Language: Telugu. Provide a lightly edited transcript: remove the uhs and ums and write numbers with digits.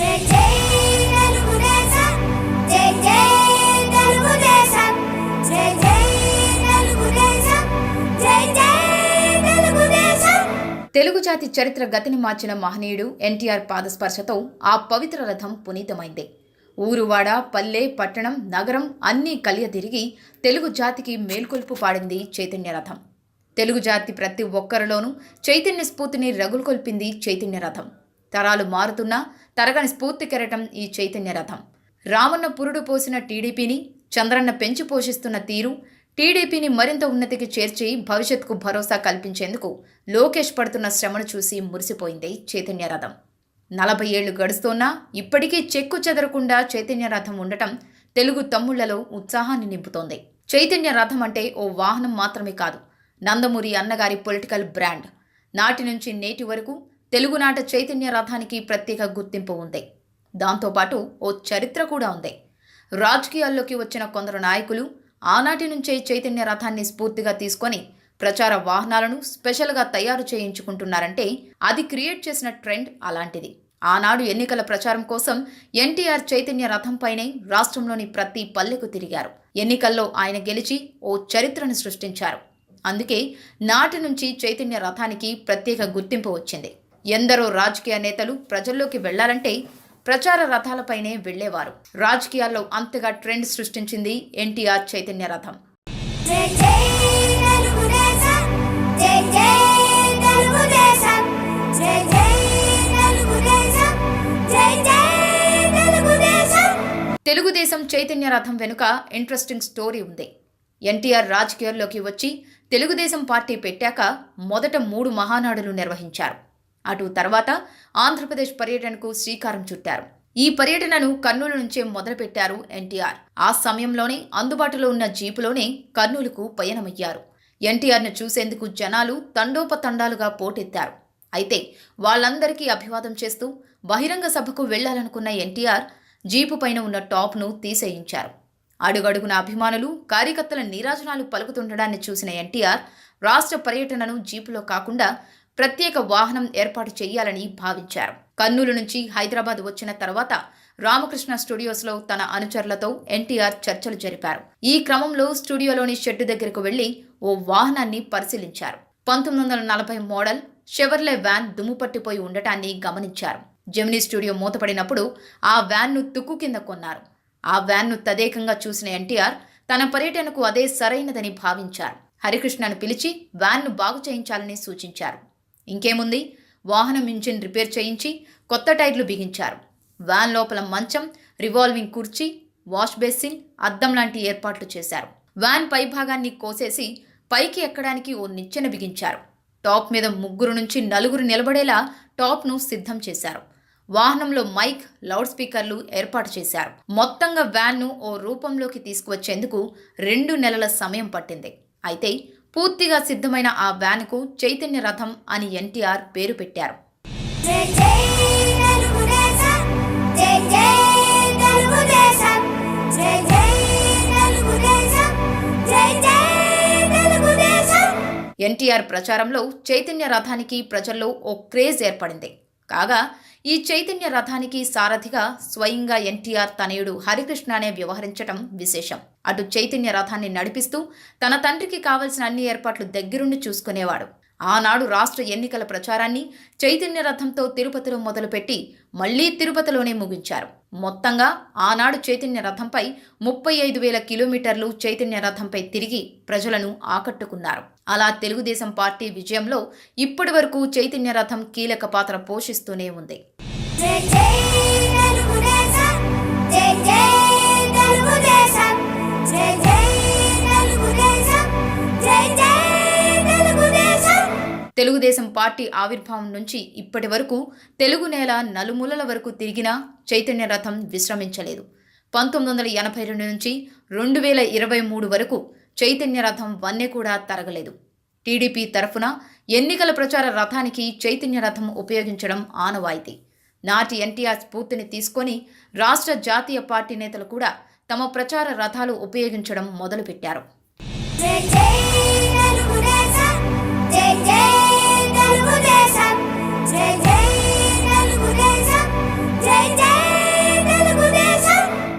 జై జై తెలుగుదేశం జై జై తెలుగుదేశం జై జై తెలుగుదేశం జై జై తెలుగుదేశం. తెలుగు జాతి చరిత్ర గతిని మార్చిన మహనీయుడు ఎన్టీఆర్ పాదస్పర్శతో ఆ పవిత్ర రథం పునీతమైంది. ఊరువాడ, పల్లె, పట్టణం, నగరం అన్నీ కలియతిరిగి తెలుగు జాతికి మేల్కొల్పు పాడింది చైతన్య రథం. తెలుగు జాతి ప్రతి ఒక్కరిలోనూ చైతన్య స్ఫూర్తిని రగులుకొల్పింది చైతన్య రథం. తరాలు మారుతున్నా తరగని స్ఫూర్తి కెరటం ఈ చైతన్య రథం. రామన్న పురుడు పోసిన టీడీపీని, చంద్రన్న పెంచి పోషిస్తున్న తీరు, టీడీపీని మరింత ఉన్నతికి చేర్చి భవిష్యత్తుకు భరోసా కల్పించేందుకు లోకేష్ పడుతున్న శ్రమను చూసి మురిసిపోయింది చైతన్య రథం. 40 ఏళ్లు గడుస్తోన్నా ఇప్పటికీ చెక్కు చెదరకుండా చైతన్య రథం ఉండటం తెలుగు తమ్ముళ్లలో ఉత్సాహాన్ని నింపుతోంది. చైతన్య రథం అంటే ఓ వాహనం మాత్రమే కాదు, నందమూరి అన్నగారి పొలిటికల్ బ్రాండ్. నాటి నుంచి నేటి వరకు తెలుగునాట చైతన్య రథానికి ప్రత్యేక గుర్తింపు ఉంది. దాంతోపాటు ఓ చరిత్ర కూడా ఉంది. రాజకీయాల్లోకి వచ్చిన కొందరు నాయకులు ఆనాటి నుంచే చైతన్య రథాన్ని స్ఫూర్తిగా తీసుకొని ప్రచార వాహనాలను స్పెషల్గా తయారు చేయించుకుంటున్నారంటే అది క్రియేట్ చేసిన ట్రెండ్ అలాంటిది. ఆనాడు ఎన్నికల ప్రచారం కోసం ఎన్టీఆర్ చైతన్య రథంపైనే రాష్ట్రంలోని ప్రతి పల్లెకు తిరిగారు. ఎన్నికల్లో ఆయన గెలిచి ఓ చరిత్రను సృష్టించారు. అందుకే నాటి నుంచి చైతన్య రథానికి ప్రత్యేక గుర్తింపు వచ్చింది. ఎందరో రాజకీయ నేతలు ప్రజల్లోకి వెళ్లాలంటే ప్రచార రథాలపైనే వెళ్లేవారు. రాజకీయాల్లో అంతగా ట్రెండ్ సృష్టించింది ఎన్టీఆర్ చైతన్య రథం. జై జై తెలుగుదేశం జై జై తెలుగుదేశం జై జై తెలుగుదేశం జై జై తెలుగుదేశం. తెలుగుదేశం చైతన్య రథం వెనుక ఇంట్రెస్టింగ్ స్టోరీ ఉంది. ఎన్టీఆర్ రాజకీయాల్లోకి వచ్చి తెలుగుదేశం పార్టీ పెట్టాక మొదట 3 మహానాడులు నిర్వహించారు. అటు తర్వాత ఆంధ్రప్రదేశ్ పర్యటనకు శ్రీకారం చుట్టారు. ఈ పర్యటనను కర్నూలు నుంచే మొదలుపెట్టారు ఎన్టీఆర్. ఆ సమయంలోనే అందుబాటులో ఉన్న జీపులోనే కర్నూలుకు పయనమయ్యారు. ఎన్టీఆర్ను చూసేందుకు జనాలు తండోపతండాలుగా పోటెత్తారు. అయితే వాళ్ళందరికీ అభివాదం చేస్తూ బహిరంగ సభకు వెళ్లాలనుకున్న ఎన్టీఆర్ జీపు పైన ఉన్న టాప్ను తీసేయించారు. అడుగడుగున అభిమానులు, కార్యకర్తల నీరాజనాలు పలుకుతుండడాన్ని చూసిన ఎన్టీఆర్ రాష్ట్ర పర్యటనను జీపులో కాకుండా ప్రత్యేక వాహనం ఏర్పాటు చేయాలని భావించారు. కర్నూలు నుంచి హైదరాబాద్ వచ్చిన తర్వాత రామకృష్ణ స్టూడియోస్లో తన అనుచరులతో ఎన్టీఆర్ చర్చలు జరిపారు. ఈ క్రమంలో స్టూడియోలోని షెడ్డు దగ్గరకు వెళ్లి ఓ వాహనాన్ని పరిశీలించారు. 1940 మోడల్ షెవర్లే వ్యాన్ దుమ్ము పట్టిపోయి ఉండటాన్ని గమనించారు. జెమినీ స్టూడియో మూతపడినప్పుడు ఆ వ్యాన్ను తుక్కు కింద కొన్నారు. ఆ వ్యాన్ను తదేకంగా చూసిన ఎన్టీఆర్ తన పర్యటనకు అదే సరైనదని భావించారు. హరికృష్ణను పిలిచి వ్యాన్ను బాగు చేయించాలని సూచించారు. ఇంకేముంది, వాహనం ఇంజిన్ రిపేర్ చేయించి కొత్త టైర్లు బిగించారు. వ్యాన్ లోపల మంచం, రివాల్వింగ్ కుర్చీ, వాష్ బేసిన్, అద్దం లాంటి ఏర్పాట్లు చేశారు. వ్యాన్ పై భాగాన్ని కోసేసి పైకి ఎక్కడానికి ఓ నిచ్చెన బిగించారు. టాప్ మీద 3 నుంచి 4 నిలబడేలా టాప్ను సిద్ధం చేశారు. వాహనంలో మైక్, లౌడ్ స్పీకర్లు ఏర్పాటు చేశారు. మొత్తంగా వ్యాన్ను ఓ రూపంలోకి తీసుకువచ్చేందుకు 2 నెలల సమయం పట్టింది. అయితే పూర్తిగా సిద్ధమైన ఆ వ్యాన్కు చైతన్య రథం అని ఎన్టీఆర్ పేరు పెట్టారు. జై జై తెలుగుదేశం జై జై తెలుగుదేశం జై జై తెలుగుదేశం జై జై తెలుగుదేశం. ఎన్టీఆర్ ప్రచారంలో చైతన్య రథానికి ప్రజల్లో ఓ క్రేజ్ ఏర్పడింది. కాగా ఈ చైతన్య రథానికి సారథిగా స్వయంగా ఎన్టీఆర్ తనయుడు హరికృష్ణనే వ్యవహరించడం విశేషం. అటు చైతన్య రథాన్ని నడిపిస్తూ తన తండ్రికి కావలసిన అన్ని ఏర్పాట్లు దగ్గరుండి చూసుకునేవాడు. ఆనాడు రాష్ట్ర ఎన్నికల ప్రచారాన్ని చైతన్య రథంతో తిరుపతిలో మొదలుపెట్టి మళ్లీ తిరుపతిలోనే ముగించారు. మొత్తంగా ఆనాడు చైతన్య రథంపై 35,000 కిలోమీటర్లు చైతన్య రథంపై తిరిగి ప్రజలను ఆకట్టుకున్నారు. అలా తెలుగుదేశం పార్టీ విజయంలో ఇప్పటి వరకు చైతన్య రథం కీలక పాత్ర పోషిస్తూనే ఉంది. జై జై తెలుగుదేశం జై జై తెలుగుదేశం జై జై తెలుగుదేశం జై జై తెలుగుదేశం. తెలుగుదేశం పార్టీ ఆవిర్భావం నుంచి ఇప్పటి వరకు తెలుగు నేల నలుమూలల వరకు తిరిగినా చైతన్య రథం విశ్రమించలేదు. 1982 నుంచి 2023 వరకు చైతన్య రథం వన్నె కూడా తరగలేదు. టీడీపీ తరఫున ఎన్నికల ప్రచార రథానికి చైతన్య రథం ఉపయోగించడం ఆనవాయితీ. నాటి ఎన్టీఆర్ స్ఫూర్తిని తీసుకొని రాష్ట్ర జాతీయ పార్టీ నేతలు కూడా తమ ప్రచార రథాలు ఉపయోగించడం మొదలుపెట్టారు. జై జై తెలుగుదేశం జై జై